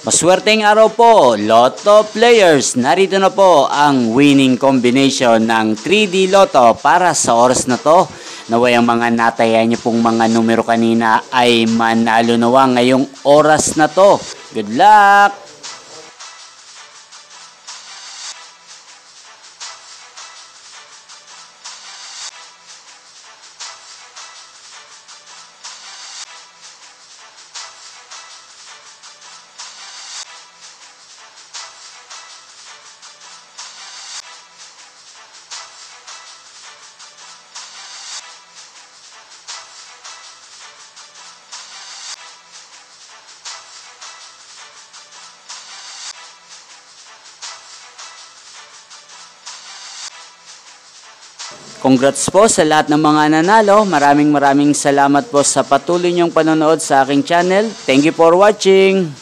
Maswerteng araw po, Lotto players. Narito na po ang winning combination ng 3D Lotto para sa oras na to. Naway ang mga nataya niyo pong mga numero kanina ay manalo nawa ngayong oras na to. Good luck! Congrats po sa lahat ng mga nanalo. Maraming salamat po sa patuloy niyong panonood sa aking channel. Thank you for watching.